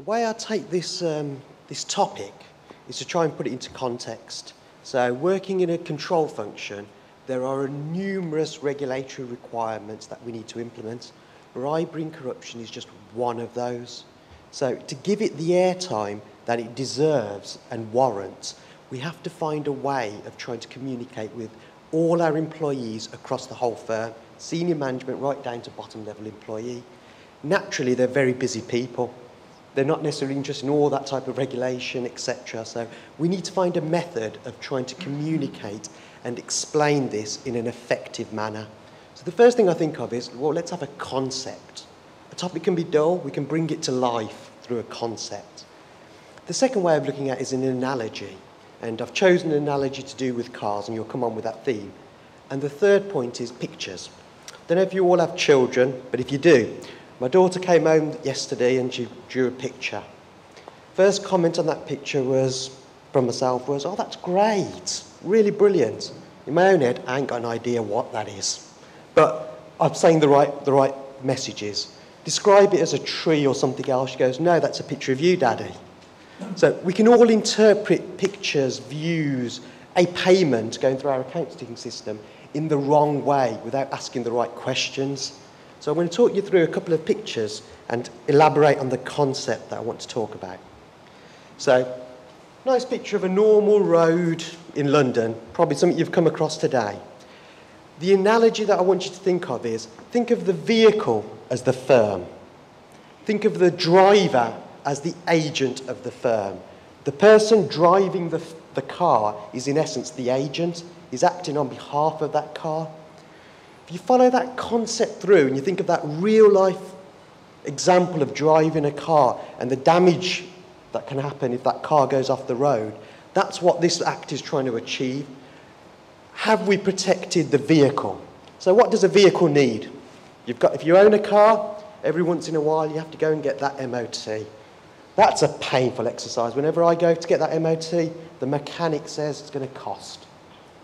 way I take this, this topic is to try and put it into context. So working in a control function, there are numerous regulatory requirements that we need to implement. Bribery and corruption is just one of those. So to give it the airtime that it deserves and warrants, we have to find a way of trying to communicate with all our employees across the whole firm, senior management right down to bottom level employee. Naturally, they're very busy people. They're not necessarily interested in all that type of regulation, etc. So we need to find a method of trying to communicate and explain this in an effective manner. So the first thing I think of is, well, let's have a concept. A topic can be dull, we can bring it to life through a concept. The second way of looking at it is an analogy. And I've chosen an analogy to do with cars, and you'll come on with that theme. And the third point is pictures. I don't know if you all have children, but if you do, my daughter came home yesterday and she drew a picture. First comment on that picture was, from myself, was, oh, that's great, really brilliant. In my own head, I ain't got an idea what that is. But I'm saying the right messages. Describe it as a tree or something else. She goes, no, that's a picture of you, Daddy. So we can all interpret pictures, views, a payment going through our accounting system in the wrong way without asking the right questions. So I'm going to talk you through a couple of pictures and elaborate on the concept that I want to talk about. So, nice picture of a normal road in London, probably something you've come across today. The analogy that I want you to think of is, think of the vehicle as the firm. Think of the driver as the agent of the firm. The person driving the car is in essence the agent, is acting on behalf of that car. If you follow that concept through and you think of that real life example of driving a car and the damage that can happen if that car goes off the road, that's what this act is trying to achieve. Have we protected the vehicle? So what does a vehicle need? If you own a car, every once in a while you have to go and get that MOT. That's a painful exercise. Whenever I go to get that MOT, the mechanic says it's going to cost.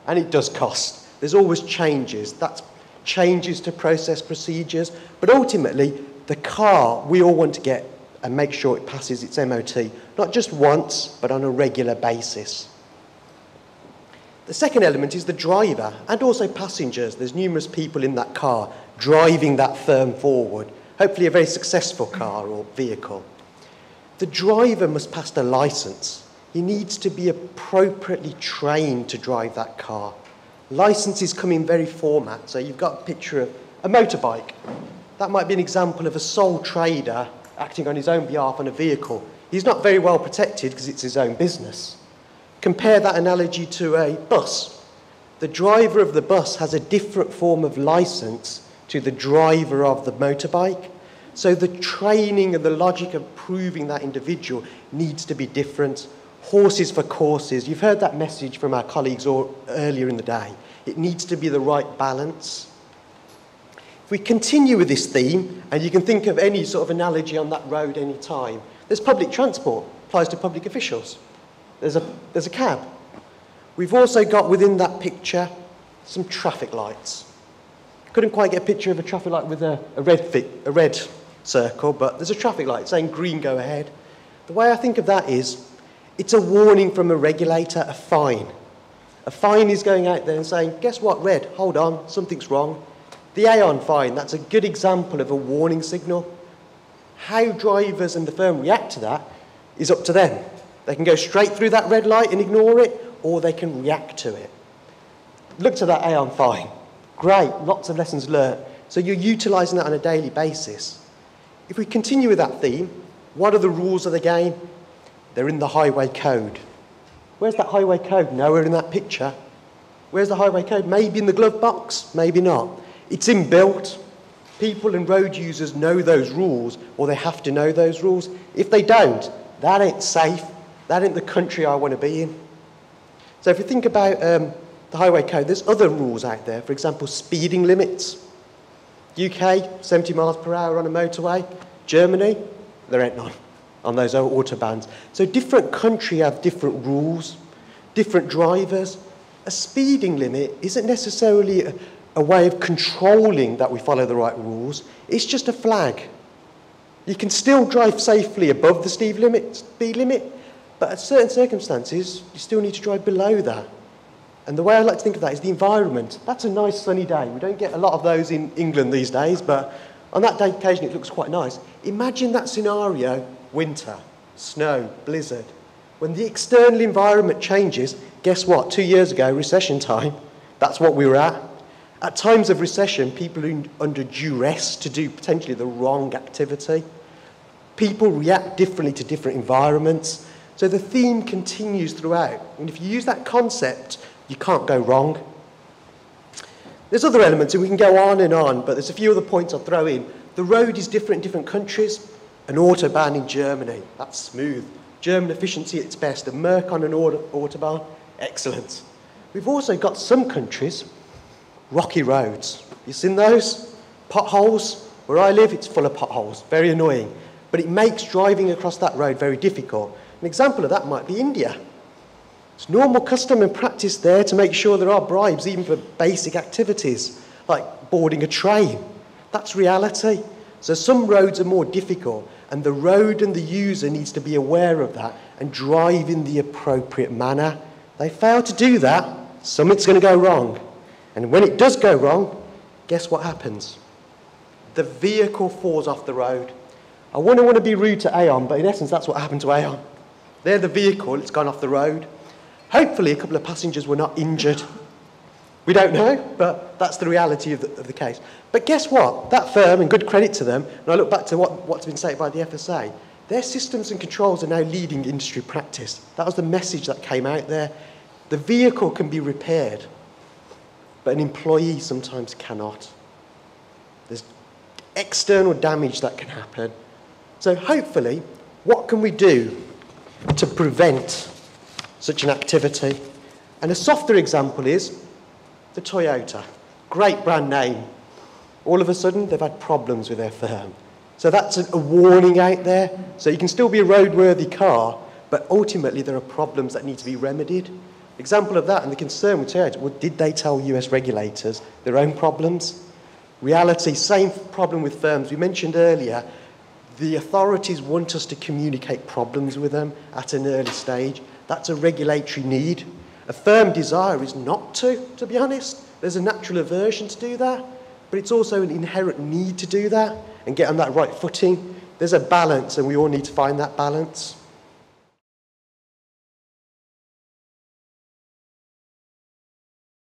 And it does cost. There's always changes. That's changes to process procedures. But ultimately, the car, we all want to get and make sure it passes its MOT, not just once, but on a regular basis. The second element is the driver and also passengers. There's numerous people in that car driving that firm forward, hopefully a very successful car or vehicle. The driver must pass the license. He needs to be appropriately trained to drive that car. Licenses come in very format. So you've got a picture of a motorbike. That might be an example of a sole trader acting on his own behalf on a vehicle. He's not very well protected because it's his own business. Compare that analogy to a bus. The driver of the bus has a different form of license to the driver of the motorbike. So the training and the logic of proving that individual needs to be different. Horses for courses. You've heard that message from our colleagues earlier in the day. It needs to be the right balance. If we continue with this theme, and you can think of any sort of analogy on that road any time, there's public transport, applies to public officials. There's a cab. We've also got within that picture some traffic lights. Couldn't quite get a picture of a traffic light with a red circle, but there's a traffic light saying green, go ahead. The way I think of that is, it's a warning from a regulator, a fine. A fine is going out there and saying, guess what, red, hold on, something's wrong. The Aon fine, that's a good example of a warning signal. How drivers and the firm react to that is up to them. They can go straight through that red light and ignore it, or they can react to it. Look to that Aon fine. Great, lots of lessons learned. So you're utilising that on a daily basis. If we continue with that theme, what are the rules of the game? They're in the highway code. Where's that highway code? Nowhere in that picture. Where's the highway code? Maybe in the glove box, maybe not. It's inbuilt. People and road users know those rules, or they have to know those rules. If they don't, that ain't safe. That ain't the country I want to be in. So if you think about the highway code, there's other rules out there. For example, speeding limits. UK, 70 miles per hour on a motorway. Germany, there ain't none on those autobahns. So different countries have different rules, different drivers. A speeding limit isn't necessarily a way of controlling that we follow the right rules. It's just a flag. You can still drive safely above the speed limit, but at certain circumstances, you still need to drive below that. And the way I like to think of that is the environment. That's a nice sunny day. We don't get a lot of those in England these days, but on that day, occasionally it looks quite nice. Imagine that scenario, winter, snow, blizzard. When the external environment changes, guess what? 2 years ago, recession time, that's what we were at. At times of recession, people are under duress to do potentially the wrong activity. People react differently to different environments. So the theme continues throughout. And if you use that concept, you can't go wrong. There's other elements, and we can go on, but there's a few other points I'll throw in. The road is different in different countries. An autobahn in Germany, that's smooth. German efficiency at its best. A Merc on an autobahn, excellent. We've also got some countries, rocky roads. You've seen those? Potholes. Where I live, it's full of potholes. Very annoying. But it makes driving across that road very difficult. An example of that might be India. It's normal custom and practice there to make sure there are bribes, even for basic activities, like boarding a train. That's reality. So some roads are more difficult, and the road and the user needs to be aware of that and drive in the appropriate manner. They fail to do that, something's going to go wrong. And when it does go wrong, guess what happens? The vehicle falls off the road. I wouldn't want to be rude to Aon, but in essence, that's what happened to Aon. They're the vehicle, it's gone off the road. Hopefully, a couple of passengers were not injured. We don't know, but that's the reality of the case. But guess what? That firm, and good credit to them, and I look back to what's been stated by the FSA, their systems and controls are now leading industry practice. That was the message that came out there. The vehicle can be repaired, but an employee sometimes cannot. There's external damage that can happen. So hopefully, what can we do to prevent such an activity? And a softer example is the Toyota. Great brand name. All of a sudden, they've had problems with their firm. So that's a warning out there. So you can still be a roadworthy car, but ultimately there are problems that need to be remedied. Example of that, and the concern with Toyota, well, did they tell US regulators their own problems? Reality, same problem with firms. We mentioned earlier, the authorities want us to communicate problems with them at an early stage. That's a regulatory need. A firm desire is not to be honest. There's a natural aversion to do that, but it's also an inherent need to do that and get on that right footing. There's a balance, and we all need to find that balance.